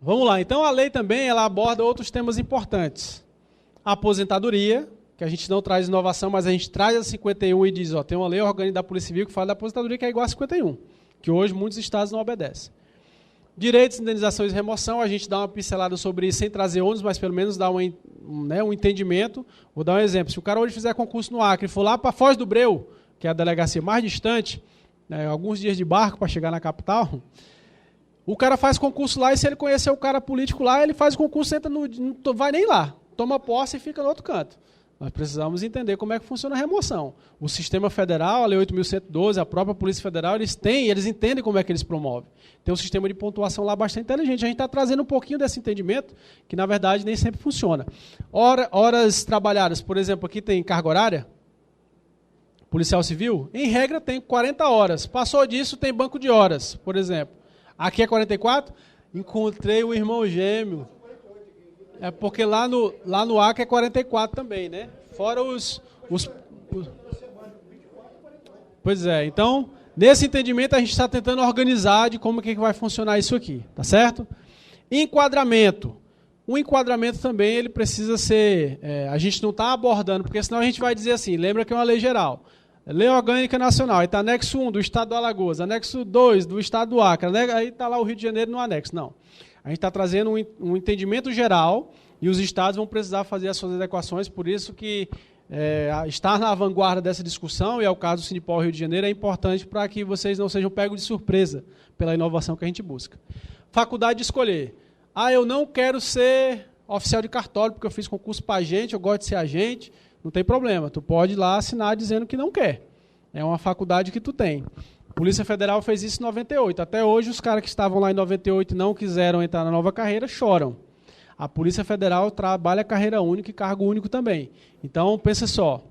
Vamos lá, então a lei também ela aborda outros temas importantes. A aposentadoria, que a gente não traz inovação, mas a gente traz a 51 e diz, ó, tem uma lei orgânica da Polícia Civil que fala da aposentadoria que é igual a 51, que hoje muitos estados não obedecem. Direitos, indenizações e remoção, a gente dá uma pincelada sobre isso sem trazer ônus, mas pelo menos dá um entendimento. Vou dar um exemplo, se o cara hoje fizer concurso no Acre e for lá para Foz do Breu, que é a delegacia mais distante, né, alguns dias de barco para chegar na capital, o cara faz concurso lá e se ele conhecer o cara político lá, ele faz o concurso, entra não vai nem lá, toma posse e fica no outro canto. Nós precisamos entender como é que funciona a remoção. O sistema federal, a Lei 8.112, a própria Polícia Federal, eles entendem como é que eles promovem. Tem um sistema de pontuação lá bastante inteligente. A gente está trazendo um pouquinho desse entendimento, que na verdade nem sempre funciona. Horas trabalhadas, por exemplo, aqui tem carga horária, policial civil, em regra tem 40 horas. Passou disso, tem banco de horas, por exemplo. Aqui é 44? Encontrei o irmão gêmeo. É porque lá no Acre é 44 também, né? Fora os... Pois é, então, nesse entendimento a gente está tentando organizar de como que vai funcionar isso aqui, tá certo? Enquadramento. O enquadramento também ele precisa ser... a gente não está abordando, porque senão a gente vai dizer assim, lembra que é uma lei geral. Lei Orgânica Nacional, aí está anexo 1 do Estado do Alagoas, anexo 2 do Estado do Acre, aí está lá o Rio de Janeiro no anexo. Não. A gente está trazendo um entendimento geral e os estados vão precisar fazer as suas adequações, por isso que estar na vanguarda dessa discussão, e é o caso do Sindipol Rio de Janeiro, é importante para que vocês não sejam pegos de surpresa pela inovação que a gente busca. Faculdade de escolher. Eu não quero ser oficial de cartório, porque eu fiz concurso para agente, eu gosto de ser agente. Não tem problema, tu pode ir lá assinar dizendo que não quer. É uma faculdade que tu tem. A Polícia Federal fez isso em 98. Até hoje, os caras que estavam lá em 98 e não quiseram entrar na nova carreira, choram. A Polícia Federal trabalha carreira única e cargo único também. Então, pensa só.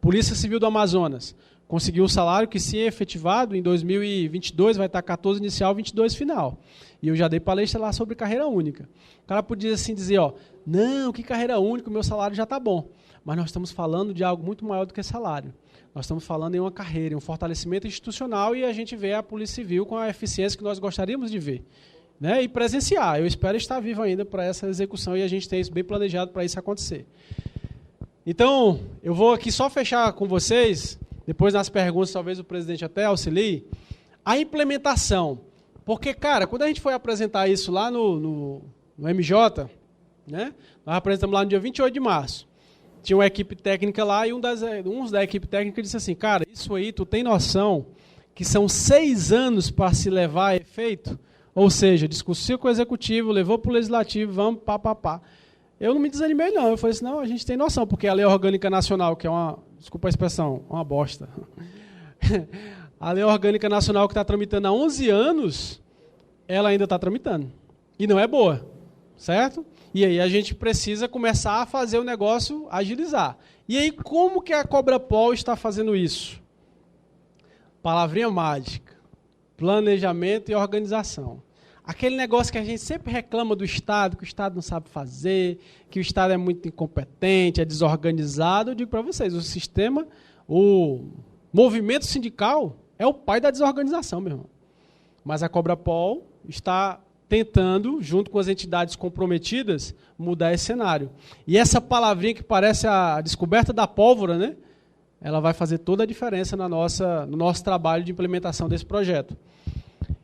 Polícia Civil do Amazonas conseguiu um salário que, se efetivado, em 2022 vai estar 14 inicial, 22 final. E eu já dei palestra lá sobre carreira única. O cara podia assim dizer, não, que carreira única, o meu salário já está bom. Mas nós estamos falando de algo muito maior do que salário. Nós estamos falando em uma carreira, em um fortalecimento institucional, e a gente vê a Polícia Civil com a eficiência que nós gostaríamos de ver. Né? E presenciar. Eu espero estar vivo ainda para essa execução e a gente tem isso bem planejado para isso acontecer. Então, eu vou aqui só fechar com vocês, depois nas perguntas talvez o presidente até auxilie, a implementação. Porque, cara, quando a gente foi apresentar isso lá no MJ, né? Nós apresentamos lá no dia 28 de março. Tinha uma equipe técnica lá e uns da equipe técnica disse assim, cara, isso aí tu tem noção que são 6 anos para se levar a efeito? Ou seja, discutiu com o executivo, levou para o legislativo, vamos, pá. Eu não me desanimei, não. Eu falei assim, não, a gente tem noção, porque a Lei Orgânica Nacional, que é desculpa a expressão, uma bosta. A Lei Orgânica Nacional que está tramitando há 11 anos, ela ainda está tramitando. E não é boa, certo? E aí a gente precisa começar a fazer o negócio agilizar. E aí como que a Cobrapol está fazendo isso? Palavrinha mágica. Planejamento e organização. Aquele negócio que a gente sempre reclama do Estado, que o Estado não sabe fazer, que o Estado é muito incompetente, é desorganizado. Eu digo para vocês, o movimento sindical é o pai da desorganização, meu irmão. Mas a Cobrapol está tentando, junto com as entidades comprometidas, mudar esse cenário. E essa palavrinha que parece a descoberta da pólvora, né? Ela vai fazer toda a diferença no nosso trabalho de implementação desse projeto.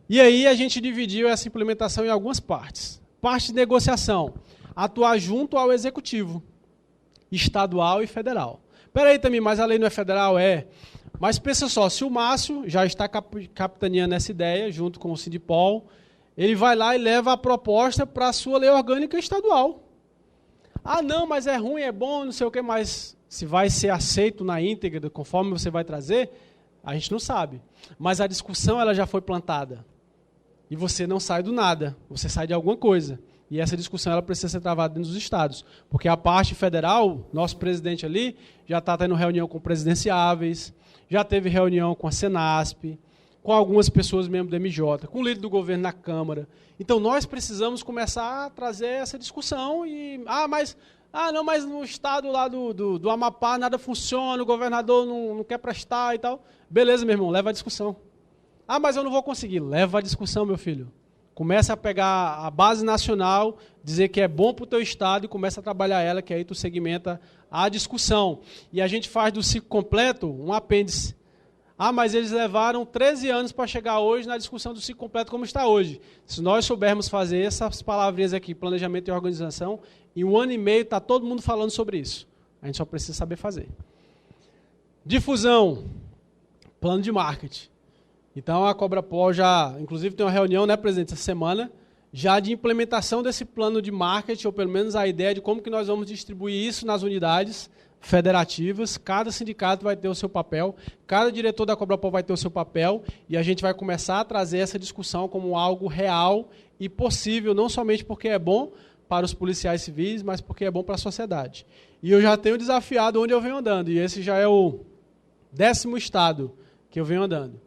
E aí a gente dividiu essa implementação em algumas partes. Parte de negociação, atuar junto ao executivo, estadual e federal. Espera aí também, mas a lei não é federal? É. Mas pensa só, se o Márcio já está capitaneando essa ideia, junto com o Sindipol, ele vai lá e leva a proposta para a sua lei orgânica estadual. Não, mas é ruim, é bom, não sei o que, mas se vai ser aceito na íntegra, conforme você vai trazer, a gente não sabe. Mas a discussão ela já foi plantada. E você não sai do nada, você sai de alguma coisa. E essa discussão ela precisa ser travada dentro dos estados. Porque a parte federal, nosso presidente ali, já está tendo reunião com presidenciáveis, já teve reunião com a Senasp, com algumas pessoas mesmo do MJ, com o líder do governo na Câmara. Então, nós precisamos começar a trazer essa discussão. Mas Ah, não, mas no estado lá do Amapá nada funciona, o governador não quer prestar e tal. Beleza, meu irmão, leva a discussão. Ah, mas eu não vou conseguir. Leva a discussão, meu filho. Começa a pegar a base nacional, dizer que é bom para o teu estado e começa a trabalhar ela, que aí tu segmenta a discussão. E a gente faz do ciclo completo um apêndice. Ah, mas eles levaram 13 anos para chegar hoje na discussão do ciclo completo como está hoje. Se nós soubermos fazer essas palavrinhas aqui, planejamento e organização, em 1 ano e meio está todo mundo falando sobre isso. A gente só precisa saber fazer. Difusão, plano de marketing. Então a Cobrapol já, inclusive tem uma reunião, né, presidente, essa semana, já de implementação desse plano de marketing, ou pelo menos a ideia de como que nós vamos distribuir isso nas unidades federativas. Cada sindicato vai ter o seu papel, cada diretor da Cobrapol vai ter o seu papel, e a gente vai começar a trazer essa discussão como algo real e possível, não somente porque é bom para os policiais civis, mas porque é bom para a sociedade. E eu já tenho desafiado onde eu venho andando, e esse já é o 10º estado que eu venho andando.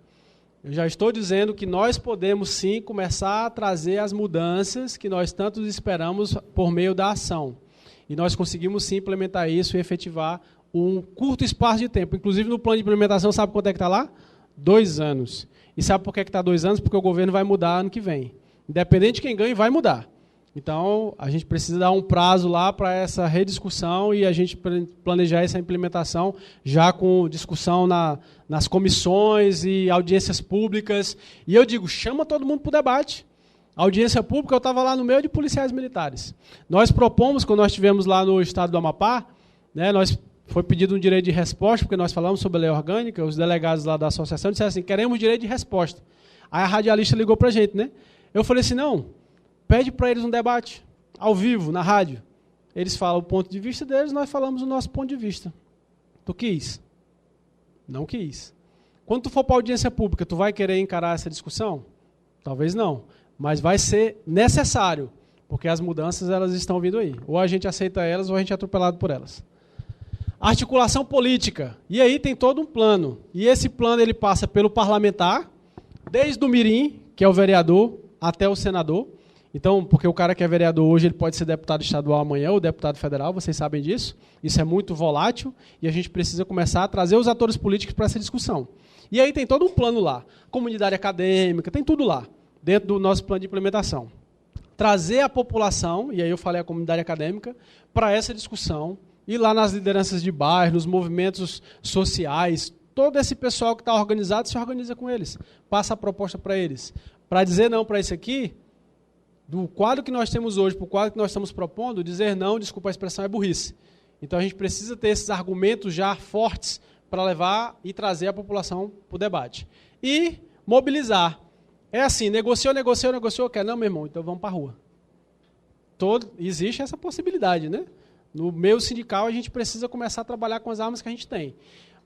Eu já estou dizendo que nós podemos sim começar a trazer as mudanças que nós tanto esperamos por meio da ação. E nós conseguimos sim implementar isso e efetivar um curto espaço de tempo. Inclusive no plano de implementação, sabe quanto é que está lá? 2 anos. E sabe por que está 2 anos? Porque o governo vai mudar ano que vem. Independente de quem ganhe, vai mudar. Então, a gente precisa dar um prazo lá para essa rediscussão e a gente planejar essa implementação já com discussão nas comissões e audiências públicas. E eu digo, chama todo mundo para o debate. A audiência pública, eu estava lá no meio de policiais militares. Nós propomos, quando nós estivemos lá no estado do Amapá, né, foi pedido um direito de resposta, porque nós falamos sobre a lei orgânica, os delegados lá da associação disseram assim, queremos direito de resposta. Aí a radialista ligou para a gente, né? Eu falei assim, não, pede para eles um debate, ao vivo, na rádio. Eles falam o ponto de vista deles, nós falamos o nosso ponto de vista. Tu quis? Não quis. Quando tu for para a audiência pública, tu vai querer encarar essa discussão? Talvez não. Mas vai ser necessário, porque as mudanças elas estão vindo aí. Ou a gente aceita elas, ou a gente é atropelado por elas. Articulação política. E aí tem todo um plano. E esse plano ele passa pelo parlamentar, desde o mirim, que é o vereador, até o senador. Então, porque o cara que é vereador hoje, ele pode ser deputado estadual amanhã, ou deputado federal, vocês sabem disso. Isso é muito volátil, e a gente precisa começar a trazer os atores políticos para essa discussão. E aí tem todo um plano lá. Comunidade acadêmica, tem tudo lá, dentro do nosso plano de implementação. Trazer a população, e aí eu falei a comunidade acadêmica, para essa discussão, ir lá nas lideranças de bairro, nos movimentos sociais, todo esse pessoal que está organizado se organiza com eles, passa a proposta para eles. Para dizer não para isso aqui, do quadro que nós temos hoje para o quadro que nós estamos propondo, dizer não, desculpa a expressão, é burrice. Então a gente precisa ter esses argumentos já fortes para levar e trazer a população para o debate. E mobilizar. É assim, negociou, quer? Não, meu irmão, então vamos para a rua. Existe essa possibilidade, né? No meio sindical, a gente precisa começar a trabalhar com as armas que a gente tem.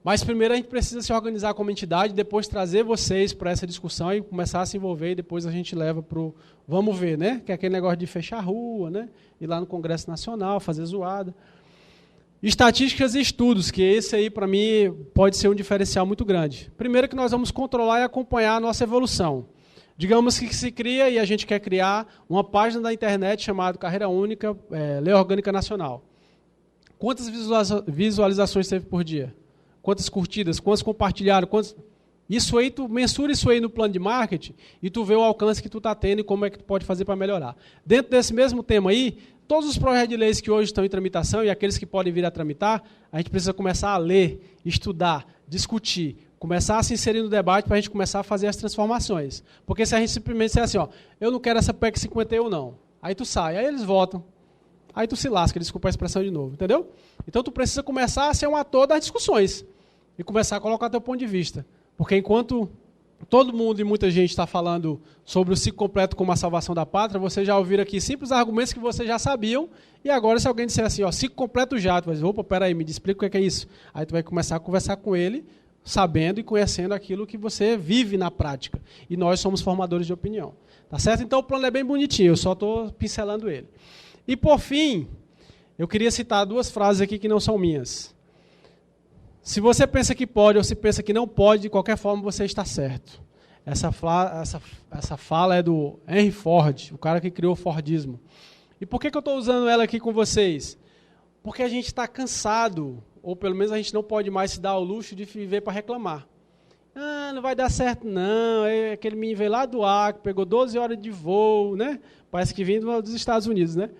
Mas primeiro a gente precisa se organizar como entidade, depois trazer vocês para essa discussão e começar a se envolver, e depois a gente leva para o vamos ver, né? Que é aquele negócio de fechar a rua, né? Ir lá no Congresso Nacional, fazer zoada. Estatísticas e estudos, que esse aí, para mim, pode ser um diferencial muito grande. Primeiro que nós vamos controlar e acompanhar a nossa evolução. Digamos que se cria, e a gente quer criar, uma página da internet chamada Carreira Única, Lei Orgânica Nacional. Quantas visualizações teve por dia? Quantas curtidas? Quantos compartilharam? Isso aí, tu mensura isso aí no plano de marketing e tu vê o alcance que tu está tendo e como é que tu pode fazer para melhorar. Dentro desse mesmo tema aí, todos os projetos de leis que hoje estão em tramitação e aqueles que podem vir a tramitar, a gente precisa começar a ler, estudar, discutir, começar a se inserir no debate para a gente começar a fazer as transformações. Porque se a gente simplesmente disser assim, ó, eu não quero essa PEC 51 não, aí tu sai, aí eles votam, aí tu se lasca, desculpa a expressão de novo, entendeu? Então tu precisa começar a ser um ator das discussões e começar a colocar teu ponto de vista. Porque enquanto todo mundo e muita gente está falando sobre o ciclo completo como a salvação da pátria, vocês já ouviram aqui simples argumentos que vocês já sabiam, e agora se alguém disser assim, ó, ciclo completo já, tu vai dizer, opa, peraí, me explica o que é isso. Aí tu vai começar a conversar com ele, sabendo e conhecendo aquilo que você vive na prática. E nós somos formadores de opinião. Tá certo? Então o plano é bem bonitinho, eu só estou pincelando ele. E por fim, eu queria citar 2 frases aqui que não são minhas. Se você pensa que pode ou se pensa que não pode, de qualquer forma você está certo. Essa fala é do Henry Ford, o cara que criou o Fordismo. E por que eu estou usando ela aqui com vocês? Porque a gente está cansado, ou pelo menos a gente não pode mais se dar ao luxo de viver para reclamar. Ah, não vai dar certo não, aquele menino veio lá do Acre, pegou 12 horas de voo, né? Parece que vindo dos Estados Unidos, né?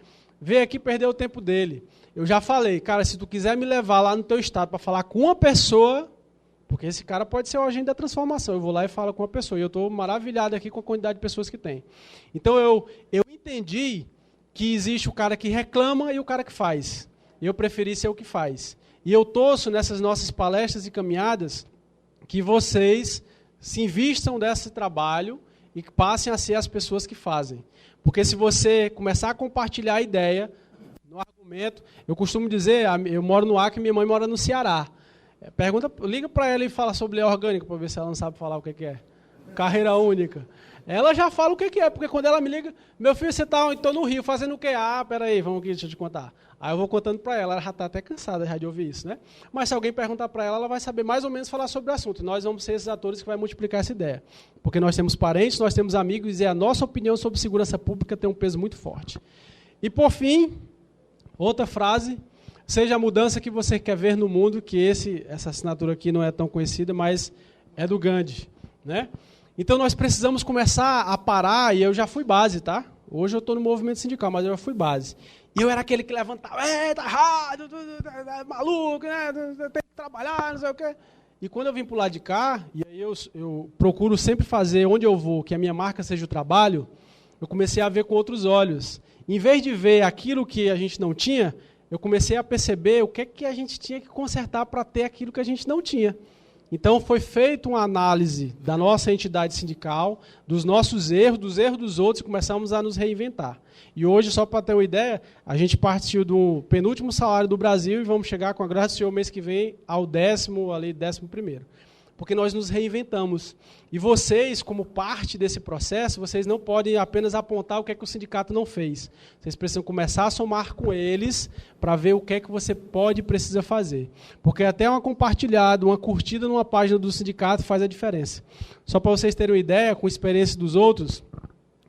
Veio aqui e perdeu o tempo dele. Eu já falei, cara, se tu quiser me levar lá no teu estado para falar com uma pessoa, porque esse cara pode ser o agente da transformação, eu vou lá e falo com uma pessoa, e eu estou maravilhado aqui com a quantidade de pessoas que tem. Então eu entendi que existe o cara que reclama e o cara que faz. Eu preferi ser o que faz. E eu torço nessas nossas palestras e caminhadas que vocês se invistam desse trabalho e que passem a ser as pessoas que fazem. Porque se você começar a compartilhar a ideia, no argumento, eu costumo dizer, eu moro no Acre e minha mãe mora no Ceará. Liga para ela e fala sobre lei orgânica, para ver se ela não sabe falar o que é. Carreira única. Ela já fala o que é, porque quando ela me liga, meu filho, você está então no Rio fazendo o quê? Ah, peraí, vamos aqui, deixa eu te contar. Aí eu vou contando para ela já está até cansada já de ouvir isso, né? Mas se alguém perguntar para ela, ela vai saber mais ou menos falar sobre o assunto. E nós vamos ser esses atores que vai multiplicar essa ideia. Porque nós temos parentes, nós temos amigos, e a nossa opinião sobre segurança pública tem um peso muito forte. E por fim, outra frase, seja a mudança que você quer ver no mundo, que essa assinatura aqui não é tão conhecida, mas é do Gandhi, né? Então nós precisamos começar a parar, e eu já fui base, tá? Hoje eu estou no movimento sindical, mas eu já fui base. E eu era aquele que levantava, tá errado, maluco, né? Tem que trabalhar, não sei o quê. E quando eu vim para o lado de cá, e aí eu procuro sempre fazer onde eu vou, que a minha marca seja o trabalho, eu comecei a ver com outros olhos. Em vez de ver aquilo que a gente não tinha, eu comecei a perceber o que a gente tinha que consertar para ter aquilo que a gente não tinha. Então, foi feita uma análise da nossa entidade sindical, dos nossos erros, dos erros dos outros, e começamos a nos reinventar. E hoje, só para ter uma ideia, a gente partiu do penúltimo salário do Brasil e vamos chegar, com a graça do Senhor, mês que vem, ao 11º. Porque nós nos reinventamos. E vocês, como parte desse processo, vocês não podem apenas apontar o que é que o sindicato não fez. Vocês precisam começar a somar com eles para ver o que é que você pode e precisa fazer. Porque até uma compartilhada, uma curtida numa página do sindicato faz a diferença. Só para vocês terem uma ideia, com a experiência dos outros,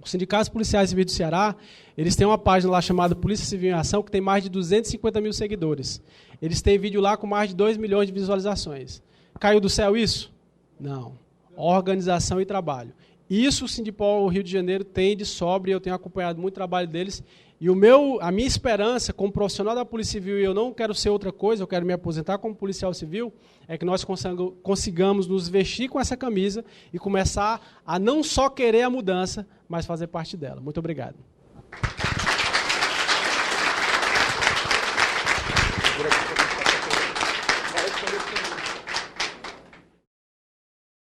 os sindicatos policiais civis do Ceará, eles têm uma página lá chamada Polícia Civil em Ação, que tem mais de 250 mil seguidores. Eles têm vídeo lá com mais de 2 milhões de visualizações. Caiu do céu isso? Não. Organização e trabalho. Isso o Sindipol Rio de Janeiro tem de sobra, e eu tenho acompanhado muito o trabalho deles. E a minha esperança, como profissional da Polícia Civil, e eu não quero ser outra coisa, eu quero me aposentar como policial civil, é que nós consigamos nos vestir com essa camisa e começar a não só querer a mudança, mas fazer parte dela. Muito obrigado.